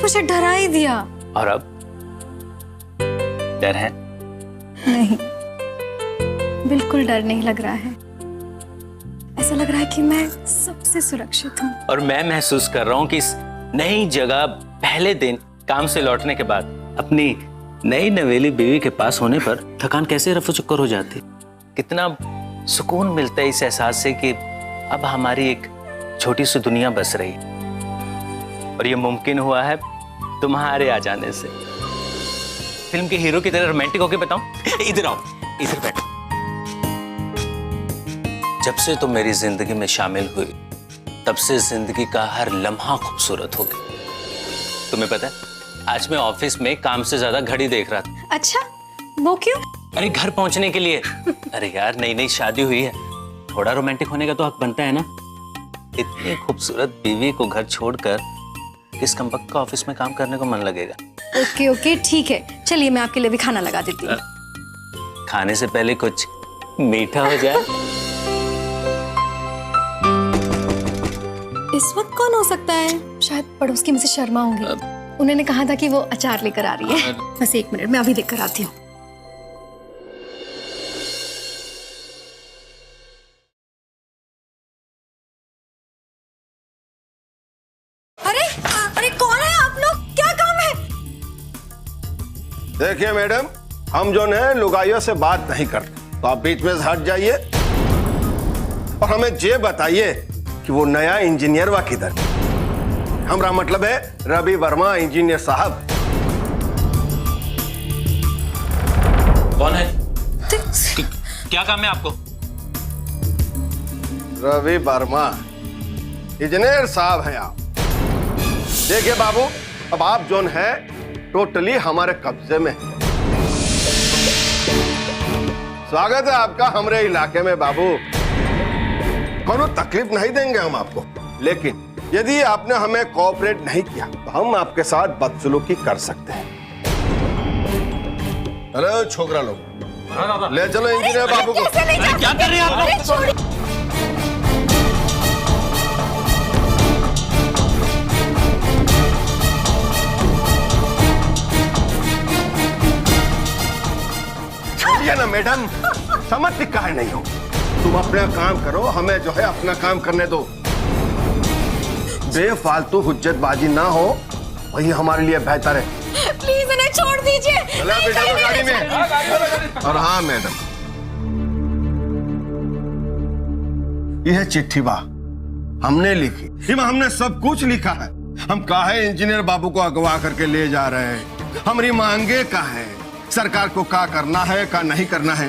मुझे डरा ही दिया। और अब डर है? नहीं, बिल्कुल डर नहीं लग रहा है। ऐसा लग रहा है कि मैं सबसे सुरक्षित हूँ। और मैं महसूस कर रहा हूँ कि इस नई जगह पहले दिन काम से लौटने के बाद अपनी नई नवेली बीवी के पास होने पर थकान कैसे रफू चक्कर हो जाती। कितना सुकून मिलता है इस एहसास से कि अब हमारी एक छोटी सी दुनिया बस रही और ये मुमकिन हुआ है तुम्हारे आ जाने से। फिल्म के हीरो की तरह रोमांटिक होके बताऊं? इधर आओ, इधर बैठो। जब से तुम मेरी जिंदगी में शामिल हुई तब से जिंदगी का हर लम्हा खूबसूरत हो गया। तुम्हें पता है आज मैं ऑफिस में काम से ज्यादा घड़ी देख रहा था। अच्छा, वो क्यों? अरे घर पहुंचने के लिए। अरे यार नई नई शादी हुई है, थोड़ा रोमांटिक होने का तो हक बनता है ना। इतनी खूबसूरत बीवी को घर छोड़कर किस कमबख्त का ऑफिस में काम करने को मन लगेगा। ओके ओके ठीक है, चलिए मैं आपके लिए भी खाना लगा देती हूँ। खाने से पहले कुछ मीठा हो जाए। इस वक्त कौन हो सकता है? शायद पड़ोस की मुझसे शर्मा होंगी। उन्होंने कहा था कि वो अचार लेकर आ रही है। बस 1 मिनट, मैं अभी देख कर आती हूँ। अरे अरे कौन है आप लोग? क्या काम है? देखिए मैडम, हम जो है लुगाइयों से बात नहीं करते, तो आप बीच में से हट जाइए और हमें ये बताइए कि वो नया इंजीनियर वा किधर। हमारा मतलब है रवि वर्मा इंजीनियर साहब। कौन है? क्या काम है आपको? रवि वर्मा इंजीनियर साहब हैं आप। देखिए बाबू, अब आप जोन है टोटली हमारे कब्जे में। स्वागत है आपका हमारे इलाके में बाबू। कोनो तकलीफ नहीं देंगे हम आपको, लेकिन यदि आपने हमें कोऑपरेट नहीं किया तो हम आपके साथ बदसलूकी कर सकते हैं। अरे छोकरा लोग, ले चलो इंजीनियर बाबू को। क्या कर रहे हैं आप लोग? छोड़िए ना मैडम, समझती काहे नहीं हो? तुम अपना काम करो, हमें जो है अपना काम करने दो। बेफालतू हुज्जतबाजी ना हो, वही हमारे लिए बेहतर है। प्लीज इन्हें छोड़ दीजिए। चला बेटा तो गाड़ी में। और हाँ मैडम, यह चिट्ठी बा हमने लिखी, इसमें हमने सब कुछ लिखा है। हम काहे इंजीनियर बाबू को अगवा करके ले जा रहे हैं, हमारी मांगे का है, सरकार को क्या करना है क्या नहीं करना है।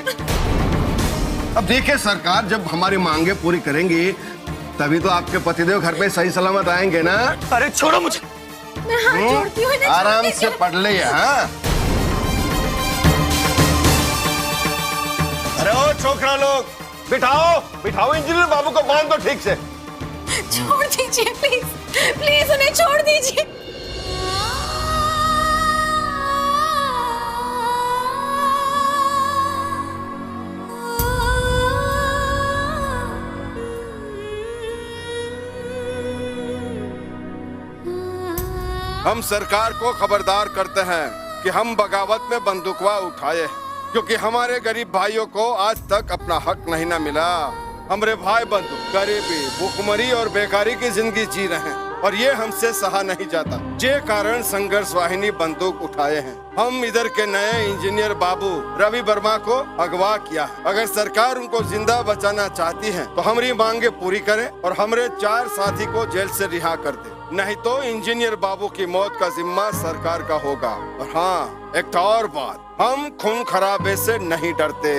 अब देखिए सरकार जब हमारी मांगे पूरी करेंगी तभी तो आपके पतिदेव घर पे सही सलामत आएंगे ना। अरे छोड़ो मुझे। मैं हाथ जोड़ती हूँ, इन्हें छोड़ आराम दीजिए। से पढ़ ले। हाँ अरे ओ छोकरा लोग, बिठाओ बिठाओ इंजीनियर बाबू को, बांध दो ठीक से। छोड़ दीजिए प्लीज, प्लीज उन्हें छोड़ दीजिए। हम सरकार को खबरदार करते हैं कि हम बगावत में बंदूकवा उठाए, क्योंकि हमारे गरीब भाइयों को आज तक अपना हक नहीं ना मिला। हमारे भाई बंधु गरीबी, भूखमरी और बेकारी की जिंदगी जी रहे हैं और ये हमसे सहा नहीं जाता। ये कारण संघर्ष वाहिनी बंदूक उठाए हैं। हम इधर के नए इंजीनियर बाबू रवि वर्मा को अगवा किया है। अगर सरकार उनको जिंदा बचाना चाहती है तो हमारी मांगे पूरी करे और हमारे 4 साथी को जेल से रिहा कर दे, नहीं तो इंजीनियर बाबू की मौत का जिम्मा सरकार का होगा। और हाँ एक और बात, हम खून खराबे से नहीं डरते।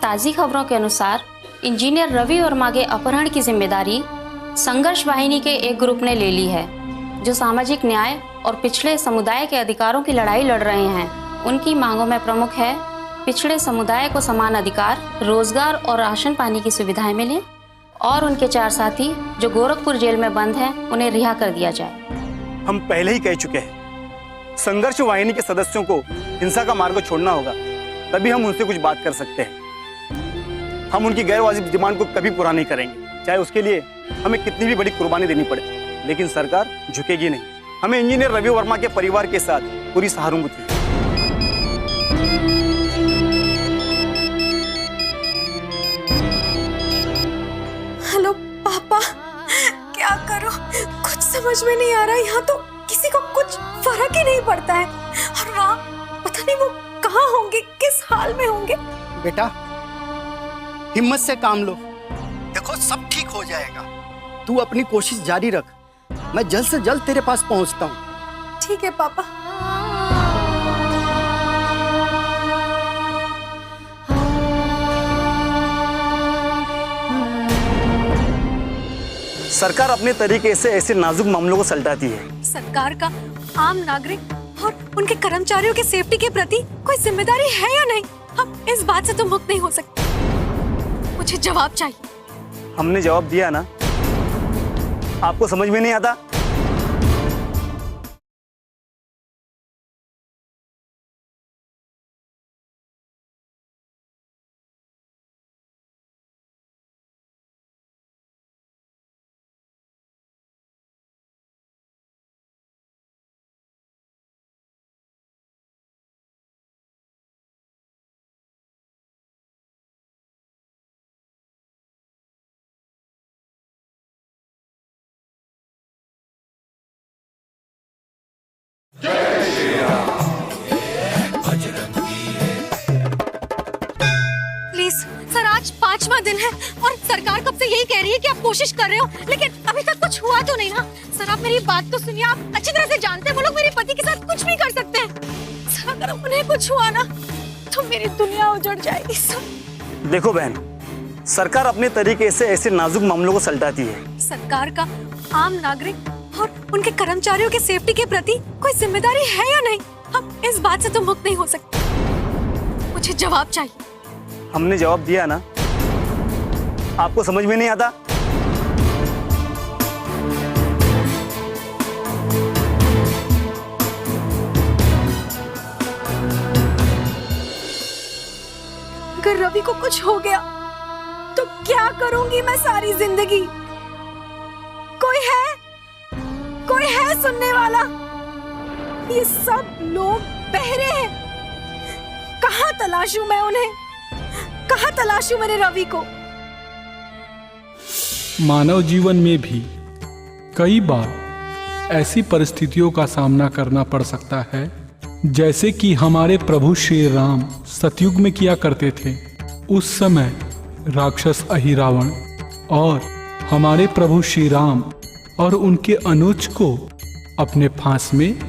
ताज़ी खबरों के अनुसार इंजीनियर रवि वर्मा के अपहरण की जिम्मेदारी संघर्ष वाहिनी के एक ग्रुप ने ले ली है, जो सामाजिक न्याय और पिछड़े समुदाय के अधिकारों की लड़ाई लड़ रहे हैं। उनकी मांगों में प्रमुख है पिछड़े समुदाय को समान अधिकार, रोजगार और राशन पानी की सुविधाएं मिलें और उनके 4 साथी जो गोरखपुर जेल में बंद हैं उन्हें रिहा कर दिया जाए। हम पहले ही कह चुके हैं, संघर्ष वाहिनी के सदस्यों को हिंसा का मार्ग छोड़ना होगा, तभी हम उनसे कुछ बात कर सकते हैं। हम उनकी गैर वाजिब डिमांड को कभी पूरा नहीं करेंगे, चाहे उसके लिए हमें कितनी भी बड़ी कुर्बानी देनी पड़े। लेकिन सरकार झुकेगी नहीं। हमें इंजीनियर रवि वर्मा के परिवार के साथ पूरी सहानुभूति है। हेलो पापा, क्या करो कुछ समझ में नहीं आ रहा। यहाँ तो किसी को कुछ फर्क ही नहीं पड़ता है, और वहाँ पता नहीं वो कहाँ होंगे, किस हाल में होंगे। बेटा हिम्मत से काम लो, देखो सब ठीक हो जाएगा। तू अपनी कोशिश जारी रख, मैं जल्द से जल्द तेरे पास पहुंचता हूँ। ठीक है पापा। सरकार अपने तरीके से ऐसे नाजुक मामलों को सलटाती है। सरकार का आम नागरिक और उनके कर्मचारियों के सेफ्टी के प्रति कोई जिम्मेदारी है या नहीं, हम इस बात से तो मुक्त नहीं हो सकते। मुझे जवाब चाहिए। हमने जवाब दिया ना, आपको समझ में नहीं आता? प्लीज सर, आज 5वां दिन है और सरकार कब से यही कह रही है कि आप कोशिश कर रहे हो, लेकिन अभी तक कुछ हुआ तो नहीं ना। सर आप मेरी बात तो सुनिए, आप अच्छी तरह से जानते हैं वो लोग मेरे पति के साथ कुछ भी कर सकते हैं। सर अगर उन्हें कुछ हुआ ना तो मेरी दुनिया उजड़ जाएगी। सर देखो बहन, सरकार अपने तरीके से ऐसे नाजुक मामलों को सलटाती है। सरकार का आम नागरिक और उनके कर्मचारियों के सेफ्टी के प्रति कोई जिम्मेदारी है या नहीं, हम इस बात से तो मुक्त नहीं हो सकते। मुझे जवाब चाहिए। हमने जवाब दिया ना, आपको समझ में नहीं आता? अगर रवि को कुछ हो गया तो क्या करूंगी मैं सारी जिंदगी? कोई है सुनने वाला? ये सब लोग बहरे हैं। कहाँ तलाशूं मैं उन्हें? कहाँ तलाशूं मेरे रवि को? मानव जीवन में भी कई बार ऐसी परिस्थितियों का सामना करना पड़ सकता है जैसे कि हमारे प्रभु श्री राम सतयुग में किया करते थे। उस समय राक्षस अहिरावण और हमारे प्रभु श्री राम और उनके अनुज को अपने फांस में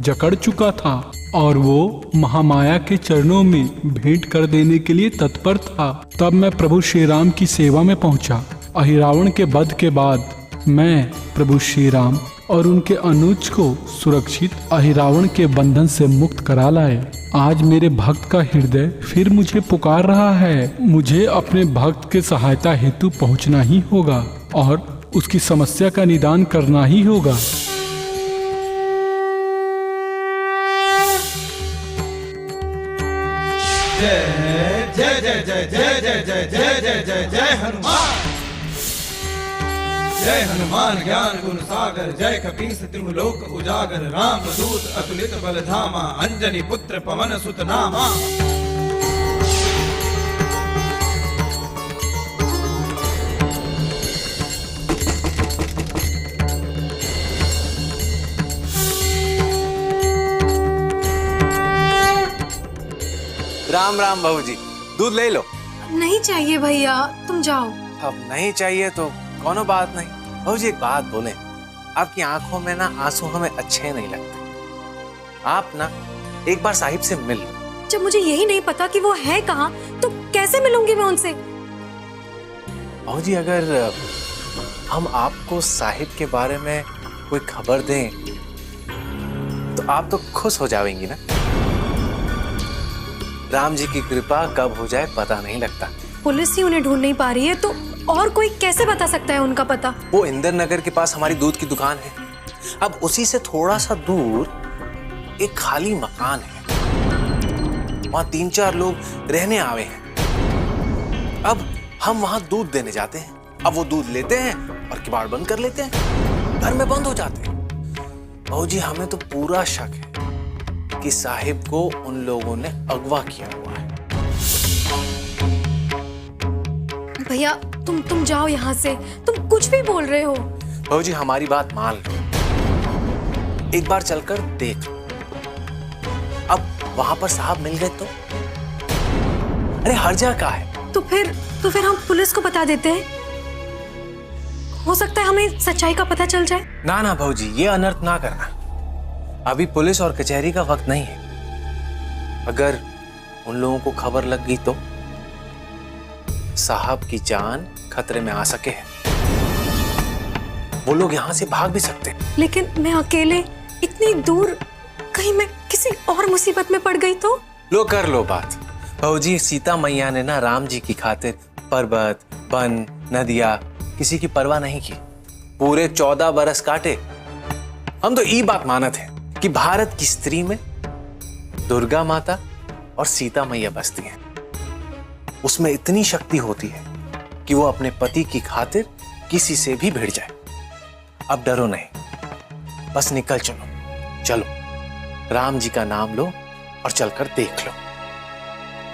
जकड़ चुका था और वो महामाया के चरणों में भेंट कर देने के लिए तत्पर था। तब मैं प्रभु श्री राम की सेवा में पहुंचा। अहिरावण के वध के बाद मैं प्रभु श्री राम और उनके अनुज को सुरक्षित अहिरावण के बंधन से मुक्त करा लाए। आज मेरे भक्त का हृदय फिर मुझे पुकार रहा है। मुझे अपने भक्त के सहायता हेतु पहुंचना ही होगा और उसकी समस्या का निदान करना ही होगा। जय जय जय जय जय जय जय जय जय जय जय हनुमान। जय हनुमान ज्ञान गुण सागर, जय कपीस तिहु लोक उजागर, राम दूत अतुलित बल धामा, अंजनी पुत्र पवन सुत नामा। राम राम बहू जी, दूध ले लो। नहीं चाहिए भैया, तुम जाओ। अब नहीं चाहिए तो कोनो बात नहीं। बहू जी एक बात बोले, आपकी आंखों में ना आंसू हमें अच्छे नहीं लगते। आप ना एक बार साहिब से मिल लो। जब मुझे यही नहीं पता कि वो है कहाँ तो कैसे मिलूंगी मैं उनसे? बहू जी अगर हम आपको साहिब के बारे में कोई खबर दें तो आप तो खुश हो जाएंगी ना। राम जी की कृपा कब हो जाए पता नहीं लगता। पुलिस ही उन्हें ढूंढ नहीं पा रही है तो और कोई कैसे बता सकता है उनका पता? वो इंदिर नगर के पास हमारी दूध की दुकान है। अब उसी से थोड़ा सा दूर एक खाली मकान है, वहां 3-4 लोग रहने आए हैं। अब हम वहां दूध देने जाते हैं, अब वो दूध लेते हैं और किवाड़ बंद कर लेते हैं, घर में बंद हो जाते हैं। भाऊजी हमें तो पूरा शक है कि साहिब को उन लोगों ने अगवा किया हुआ है। भैया तुम जाओ यहाँ से, तुम कुछ भी बोल रहे हो। भाऊजी हमारी बात मान लो, एक बार चलकर देख लो। अब वहां पर साहब मिल गए तो अरे हर्जा का है। तो फिर हम पुलिस को बता देते हैं, हो सकता है हमें सच्चाई का पता चल जाए। ना ना भाऊजी, ये अनर्थ ना करना, अभी पुलिस और कचहरी का वक्त नहीं है। अगर उन लोगों को खबर लग गई तो साहब की जान खतरे में आ सके है, वो लोग यहां से भाग भी सकते हैं। लेकिन मैं अकेले इतनी दूर, कहीं मैं किसी और मुसीबत में पड़ गई तो? लो कर लो बात। भाऊजी सीता मैया ने ना राम जी की खातिर पर्वत, वन, नदियां किसी की परवाह नहीं की, पूरे 14 बरस काटे। हम तो ये बात मानत हैं कि भारत की स्त्री में दुर्गा माता और सीता मैया बसती हैं। उसमें इतनी शक्ति होती है कि वो अपने पति की खातिर किसी से भी भिड़ जाए। अब डरो नहीं, बस निकल चलो। चलो राम जी का नाम लो और चलकर देख लो,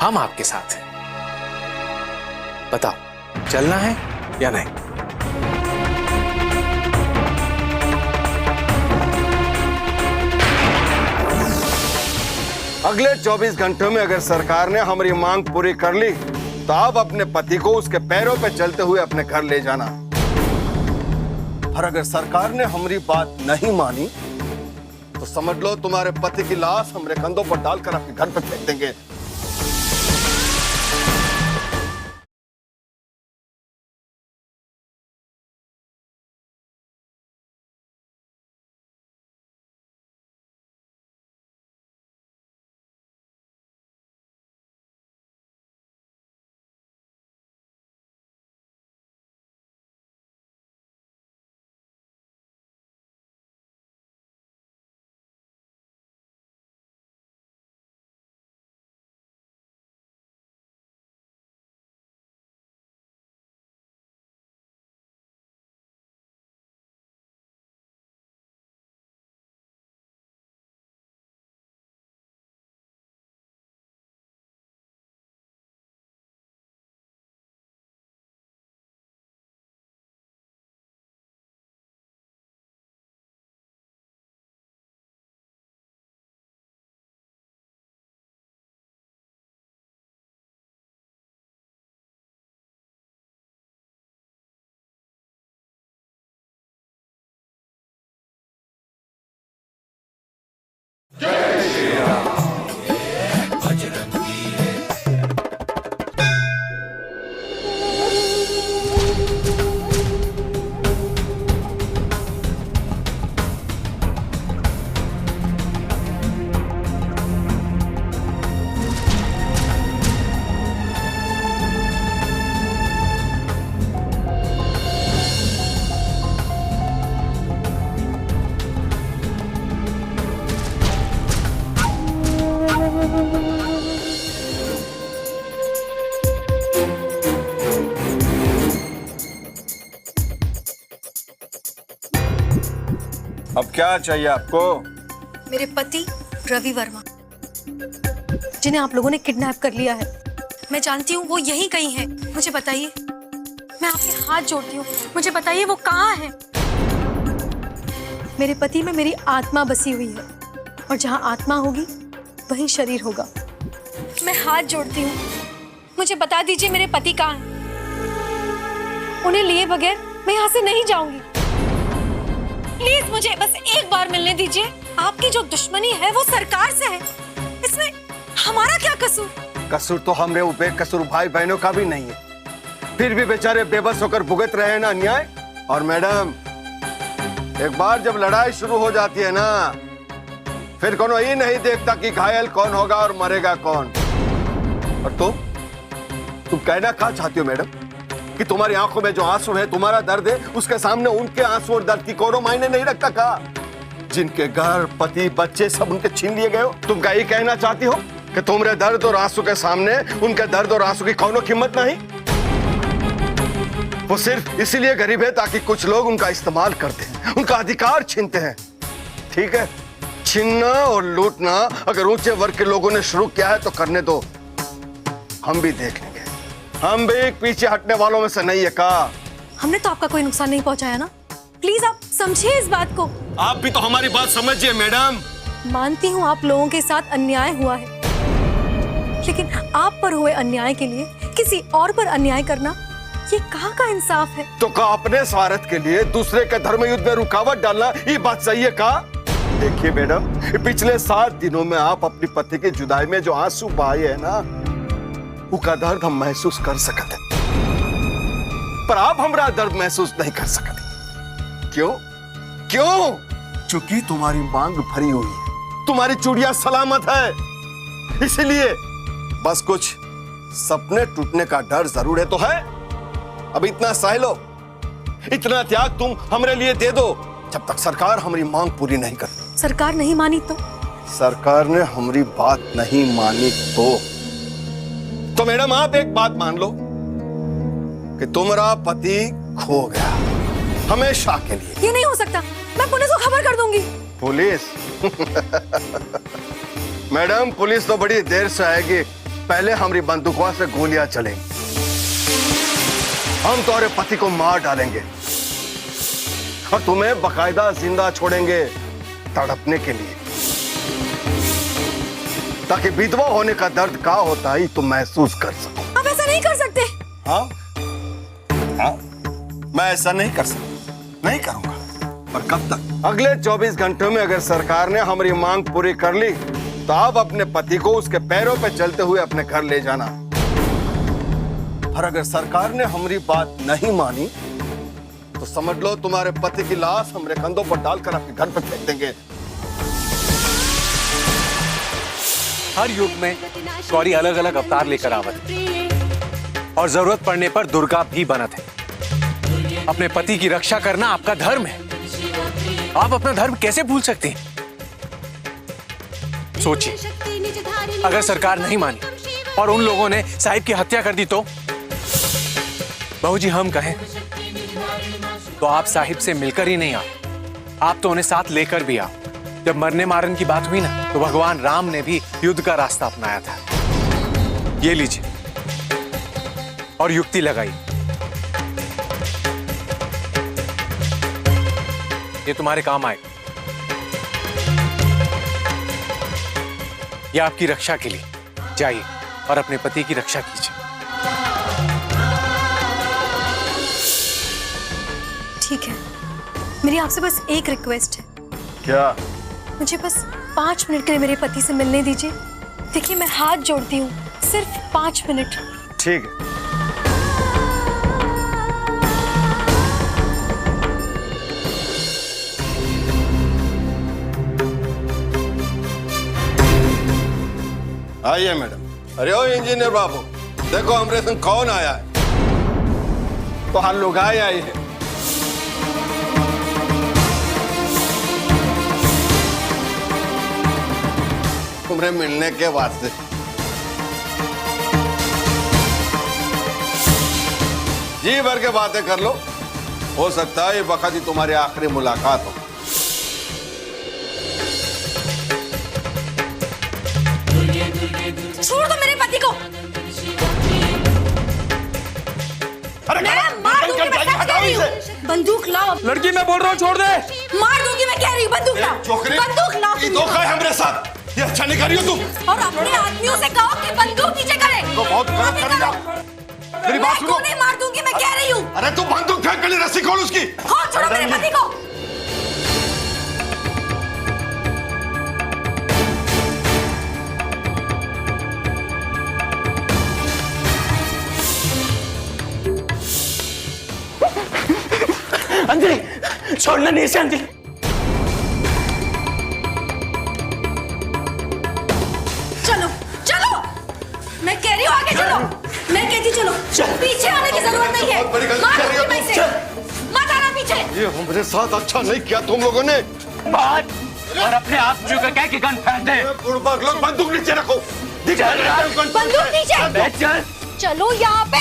हम आपके साथ हैं। बताओ चलना है या नहीं? अगले 24 घंटों में अगर सरकार ने हमारी मांग पूरी कर ली तो आप अपने पति को उसके पैरों पे चलते हुए अपने घर ले जाना। और अगर सरकार ने हमारी बात नहीं मानी तो समझ लो तुम्हारे पति की लाश हमारे कंधों पर डालकर आपके घर पर फेंक देंगे। अब क्या चाहिए आपको? मेरे पति रवि वर्मा, जिन्हें आप लोगों ने किडनैप कर लिया है, मैं जानती हूँ वो यहीं कहीं है। मुझे बताइए, मैं आपके हाथ जोड़ती हूँ, मुझे बताइए वो कहाँ है। मेरे पति में मेरी आत्मा बसी हुई है और जहाँ आत्मा होगी वहीं शरीर होगा। मैं हाथ जोड़ती हूँ, मुझे बता दीजिए मेरे पति कहाँ हैं। उन्हें लिए बगैर मैं यहाँ से नहीं जाऊंगी। प्लीज मुझे बस एक बार मिलने दीजिए। आपकी जो दुश्मनी है वो सरकार से है, इसमें हमारा क्या कसूर? कसूर तो हमरे ऊपर कसूर भाई बहनों का भी नहीं है, फिर भी बेचारे बेबस होकर भुगत रहे हैं ना अन्याय। और मैडम, एक बार जब लड़ाई शुरू हो जाती है ना, फिर कोनो ये नहीं देखता कि घायल कौन होगा और मरेगा कौन। और तुम कहना क्या चाहती हो मैडम? कि तुम्हारी आंखों में जो आंसू है, तुम्हारा दर्द है, उसके सामने उनके आंसू और दर्द की कोनो मायने नहीं रखता का? जिनके घर, पति, बच्चे सब उनके छीन लिए गए हो, तुम क्या ये कहना चाहती हो कि तुम्हारे दर्द और आंसू के सामने उनके दर्द और आंसू की कोनो कीमत नहीं? वो सिर्फ इसीलिए गरीब है ताकि कुछ लोग उनका इस्तेमाल करते हैं, उनका अधिकार छीनते हैं। ठीक है, छीनना और लूटना अगर ऊंचे वर्ग के लोगों ने शुरू किया है तो करने दो, हम भी देख लेंगे। हम भी पीछे हटने वालों में से नहीं है का। हमने तो आपका कोई नुकसान नहीं पहुंचाया ना, प्लीज आप समझिए इस बात को। आप भी तो हमारी बात समझिए मैडम। मानती हूँ आप लोगों के साथ अन्याय हुआ है, लेकिन आप पर हुए अन्याय के लिए किसी और पर अन्याय करना ये कहाँ का इंसाफ है? तो का अपने स्वार्थ के लिए दूसरे के धर्म युद्ध में रुकावट डालना ये बात सही है का? देखिए मैडम, पिछले 7 दिनों में आप अपनी पति की जुदाई में जो आंसू बहाए है ना, उसका दर्द हम महसूस कर सकते, पर आप हमारा दर्द महसूस नहीं कर सकते। क्यों? क्यों? क्योंकि तुम्हारी मांग भरी हुई है, तुम्हारी चूड़ियां सलामत है, इसलिए बस कुछ सपने टूटने का डर जरूर है तो है। अब इतना सह लो, इतना त्याग तुम हमरे लिए दे दो जब तक सरकार हमारी मांग पूरी नहीं कर। सरकार नहीं मानी तो? सरकार ने हमारी बात नहीं मानी तो मैडम आप एक बात मान लो कि तुम्हारा पति खो गया हमेशा के लिए। ये नहीं हो सकता, मैं पुलिस को खबर कर दूंगी। पुलिस? मैडम पुलिस तो बड़ी देर से आएगी, पहले हमारी बंदूकों से गोलियां चलेंगी, हम तुम्हारे पति को मार डालेंगे और तुम्हें बकायदा जिंदा छोड़ेंगे तड़पने के लिए, ताकि विधवा होने का दर्द क्या होता है तुम महसूस कर सको। आप ऐसा नहीं कर सकते। हाँ? हाँ? मैं ऐसा नहीं कर सकता, नहीं करूंगा, पर कब तक? अगले 24 घंटों में अगर सरकार ने हमारी मांग पूरी कर ली तो आप अपने पति को उसके पैरों पे चलते हुए अपने घर ले जाना, और अगर सरकार ने हमारी बात नहीं मानी तो समझ लो तुम्हारे पति की लाश हमारे कंधों पर डालकर आपके घर पर फेंक देंगे। हर युग में गौरी अलग अलग अवतार लेकर आवत है और जरूरत पड़ने पर दुर्गा भी बनत है। अपने पति की रक्षा करना आपका धर्म है, आप अपना धर्म कैसे भूल सकते हैं? सोचिए, अगर सरकार नहीं मानी और उन लोगों ने साहिब की हत्या कर दी तो? बहू जी हम कहें तो आप साहिब से मिलकर ही नहीं आओ, आप तो उन्हें साथ लेकर भी आओ। जब मरने मारने की बात हुई ना, तो भगवान राम ने भी युद्ध का रास्ता अपनाया था। ये लीजिए और युक्ति लगाई, ये तुम्हारे काम आएगा। ये आपकी रक्षा के लिए, जाइए और अपने पति की रक्षा कीजिए। ठीक है, मेरी आपसे बस एक रिक्वेस्ट है। क्या? मुझे बस 5 मिनट के लिए मेरे पति से मिलने दीजिए। देखिए मैं हाथ जोड़ती हूँ, सिर्फ 5 मिनट। ठीक है। आइए मैडम। अरे ओ इंजीनियर बाबू, देखो हमरे संग कौन आया है। तो हम लोग आए हैं। तुम्हें मिलने के वास्ते। जी भर के बातें कर लो, हो सकता है ये वक्त ही तुम्हारी आखिरी मुलाकात हो। छोड़ दो मेरे पति को। अरे मैं मार दूंगी, मैं सच कह रही हूँ। बंदूक लाओ। लड़की मैं बोल रहा हूँ, छोड़ दे। मार दूंगी मैं कह रही हूँ, बंदूक लाओ। बंदूक लाओ। ये धोखा है हमरे साथ, ये अच्छा नहीं कर रही हो तुम। और अपने आदमियों से कहो कि बंदूक नीचे करें। तो बहुत गलत कर दिया। मेरी बात सुनो। मैं मार दूंगी, मैं कह रही हूँ। अरे तू बंदूक फेंक के लिए रस्सी खोल उसकी। खोल, छोड़ो मेरे पति को। अंजलि, छोड़ना नहीं से अंजलि। चलो चलो, मैं कह रही हूँ आगे चलो। मैं कहती चलो, पीछे आने की जरूरत नहीं है। बहुत बड़ी गलती कर रही हो तुम। तुम मत आना पीछे। ये हमरे साथ अच्छा नहीं किया तुम लोगों ने। बात और अपने आप जुकर कह के गन फेंक दे। बुड़बक लोग बंदूक नीचे रखो। चल बंदूक नीचे। चल चलो यहाँ पे।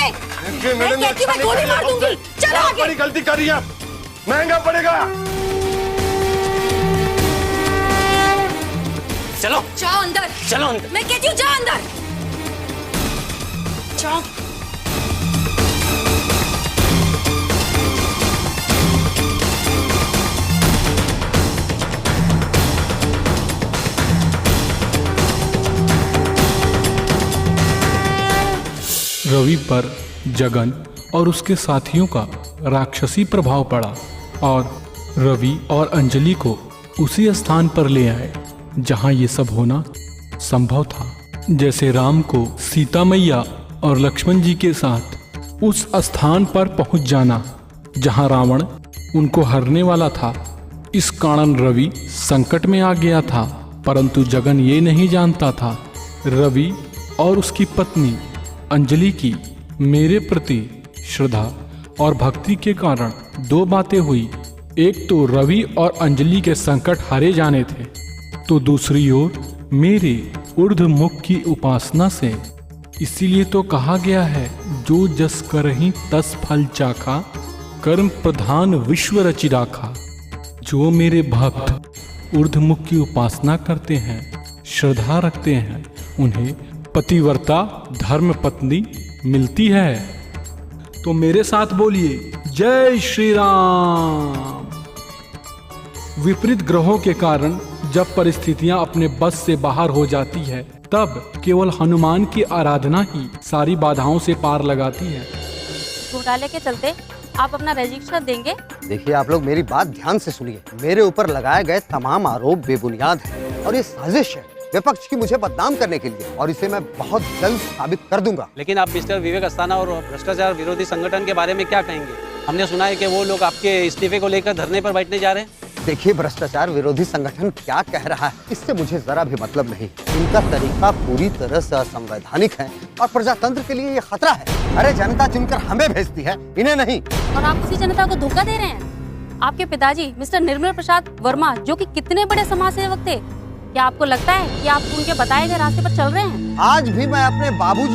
मैं कहती हूँ मैं गोली मार दूंगी। चलो आगे। बड़ी गलती कर रही है, महंगा पड़ेगा। चलो जाओ अंदर। चलो अंदर। मैं कहती हूँ जाओ अंदर। जाओ। रवि पर जगन और उसके साथियों का राक्षसी प्रभाव पड़ा और रवि और अंजलि को उसी स्थान पर ले आए जहां ये सब होना संभव था। जैसे राम को सीता मैया और लक्ष्मण जी के साथ उस स्थान पर पहुंच जाना जहां रावण उनको हरने वाला था। इस कारण रवि संकट में आ गया था, परंतु जगन ये नहीं जानता था रवि और उसकी पत्नी अंजलि की मेरे प्रति श्रद्धा और भक्ति के कारण दो बातें हुई। एक तो रवि और अंजलि के संकट हारे जाने थे, तो दूसरी ओर मेरे ऊर्ध्वमुख की उपासना से। इसीलिए तो कहा गया है, जो जस करहि तस फल चाखा, कर्म प्रधान विश्व रचि राखा। जो मेरे भक्त ऊर्ध्वमुख की उपासना करते हैं, श्रद्धा रखते हैं, उन्हें पतिव्रता धर्म पत्नी मिलती है। तो मेरे साथ बोलिए जय श्री राम। विपरीत ग्रहों के कारण जब परिस्थितियां अपने बस से बाहर हो जाती है, तब केवल हनुमान की आराधना ही सारी बाधाओं से पार लगाती है। घोटाले के चलते आप अपना रजिस्टर देंगे? देखिए आप लोग मेरी बात ध्यान से सुनिए। मेरे ऊपर लगाए गए तमाम आरोप बेबुनियाद हैं और ये साजिश है विपक्ष की मुझे बदनाम करने के लिए, और इसे मैं बहुत जल्द साबित कर दूंगा। लेकिन आप मिस्टर विवेक अस्थाना और भ्रष्टाचार विरोधी संगठन के बारे में क्या कहेंगे? हमने सुना है कि वो लोग आपके इस्तीफे को लेकर धरने पर बैठने जा रहे हैं। देखिए भ्रष्टाचार विरोधी संगठन क्या कह रहा है, इससे मुझे जरा भी मतलब नहीं। इनका तरीका पूरी तरह से असंवैधानिक है और प्रजातंत्र के लिए ये खतरा है। अरे जनता चुनकर हमें भेजती है, इन्हें नहीं। और आप उसी जनता को धोखा दे रहे हैं। आपके पिताजी मिस्टर निर्मल प्रसाद वर्मा, जो कि कितने बड़े समाज सेवक थे, क्या आपको लगता है कि आप उनके बताए गए रास्ते पर चल रहे हैं? आज भी मैं अपने बाबूजी